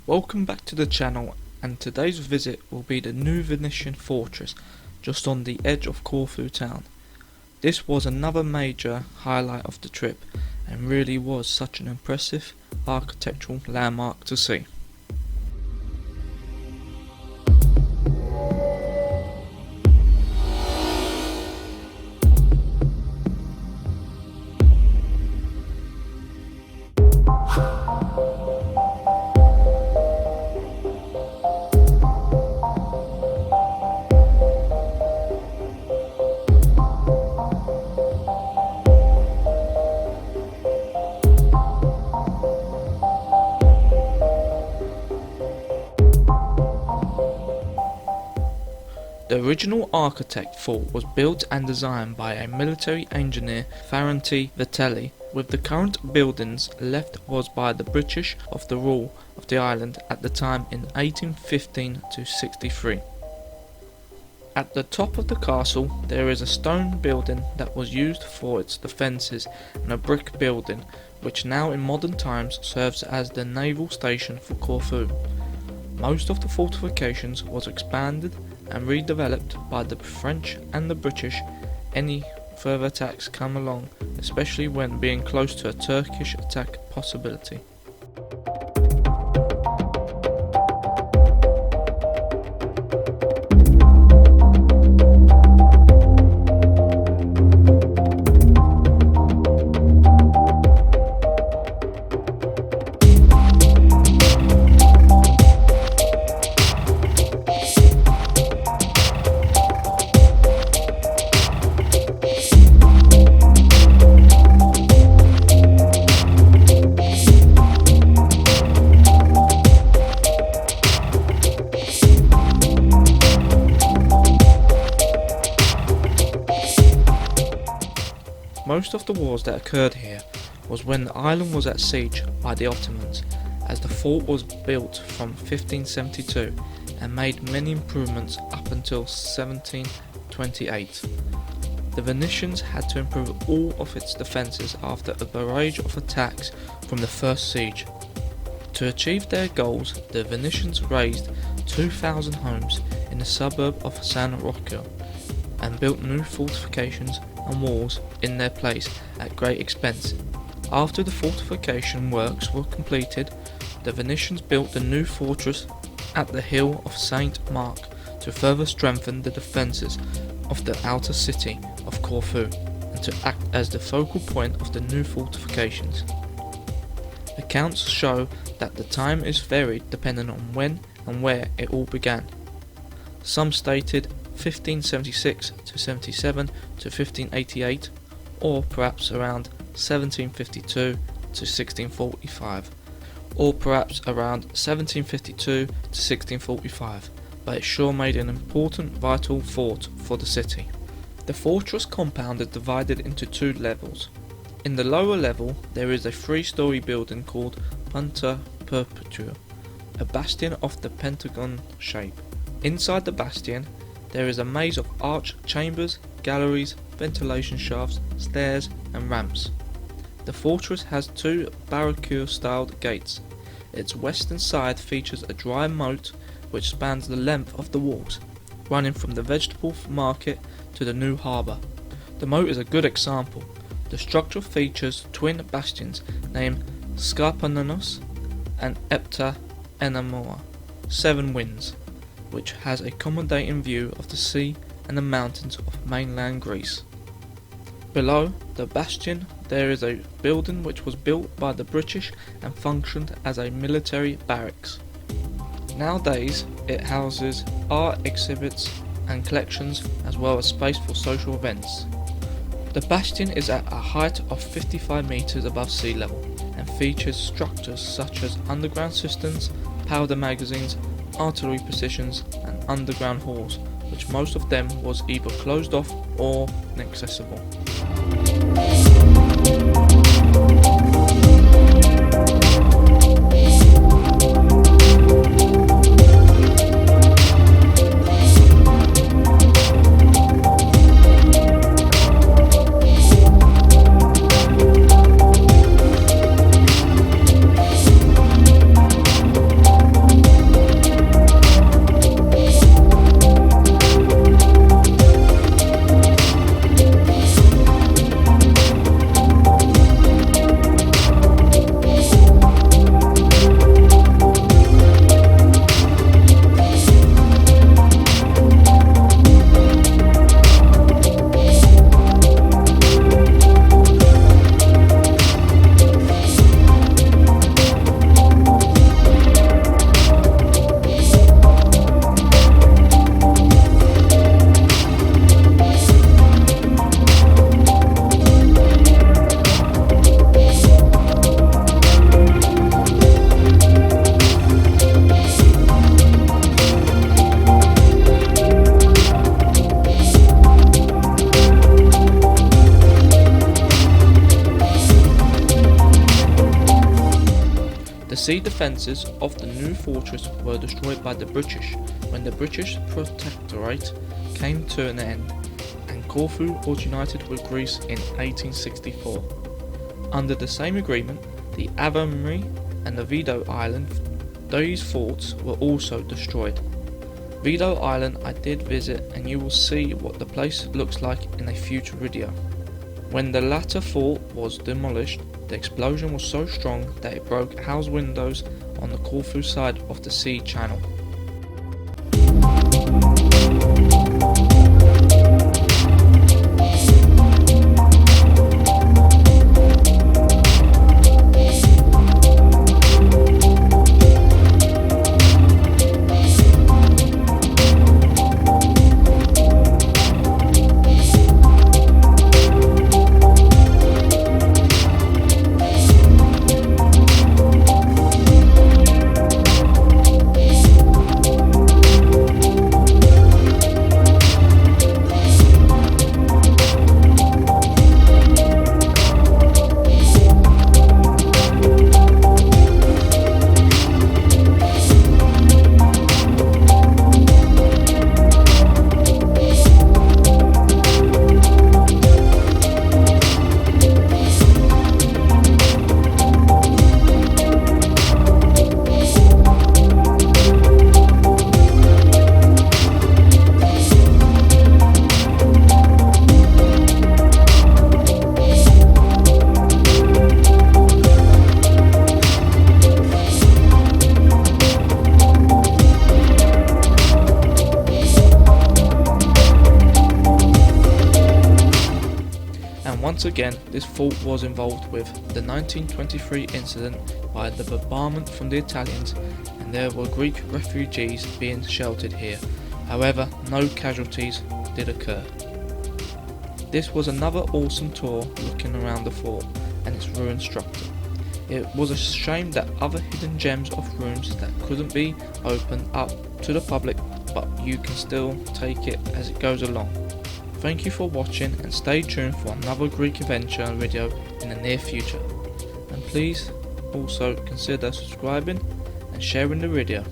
Welcome back to the channel, and today's visit will be the new Venetian Fortress just on the edge of Corfu town. This was another major highlight of the trip and really was such an impressive architectural landmark to see. The original architect fort was built and designed by a military engineer, Ferranti Vitelli, with the current buildings left was by the British of the rule of the island at the time in 1815 to 63. At the top of the castle there is a stone building that was used for its defences and a brick building which now in modern times serves as the naval station for Corfu. Most of the fortifications was expanded and redeveloped by the French and the British. Any further attacks come along, especially when being close to a Turkish attack possibility. Most of the wars that occurred here was when the island was at siege by the Ottomans, as the fort was built from 1572 and made many improvements up until 1728. The Venetians had to improve all of its defences after a barrage of attacks from the first siege. To achieve their goals, the Venetians razed 2,000 homes in the suburb of San Rocco and built new fortifications and walls in their place at great expense. After the fortification works were completed, the Venetians built the new fortress at the hill of Saint Mark to further strengthen the defences of the outer city of Corfu and to act as the focal point of the new fortifications. Accounts show that the time is varied depending on when and where it all began. Some stated 1576 to 77 to 1588, or perhaps around 1752 to 1645, or perhaps around 1752 to 1645, but it sure made an important vital fort for the city. The fortress compound is divided into two levels. In the lower level there is a three-storey building called Punta Perpetua, a bastion of the pentagon shape. Inside the bastion there is a maze of arched chambers, galleries, ventilation shafts, stairs and ramps. The fortress has two barricade-styled gates. Its western side features a dry moat which spans the length of the walls, running from the vegetable market to the new harbour. The moat is a good example. The structure features twin bastions named Scarpananos and Epta Enamoa, 7 winds, which has a accommodating view of the sea and the mountains of mainland Greece. Below the bastion there is a building which was built by the British and functioned as a military barracks. Nowadays it houses art exhibits and collections as well as space for social events. The bastion is at a height of 55 meters above sea level and features structures such as underground systems, powder magazines, artillery positions and underground halls, which most of them was either closed off or inaccessible. sea defences of the new fortress were destroyed by the British when the British Protectorate came to an end and Corfu was united with Greece in 1864. Under the same agreement, the Avamri and the Vido Island, these forts were also destroyed. Vido Island I did visit, and you will see what the place looks like in a future video. When the latter fort was demolished, the explosion was so strong that it broke house windows on the Corfu side of the sea channel. Once again, this fort was involved with the 1923 incident by the bombardment from the Italians, and there were Greek refugees being sheltered here. However, no casualties did occur. This was another awesome tour looking around the fort and its ruined structure. It was a shame that other hidden gems of rooms that couldn't be opened up to the public, but you can still take it as it goes along. Thank you for watching, and stay tuned for another Greek adventure video in the near future. And please also consider subscribing and sharing the video.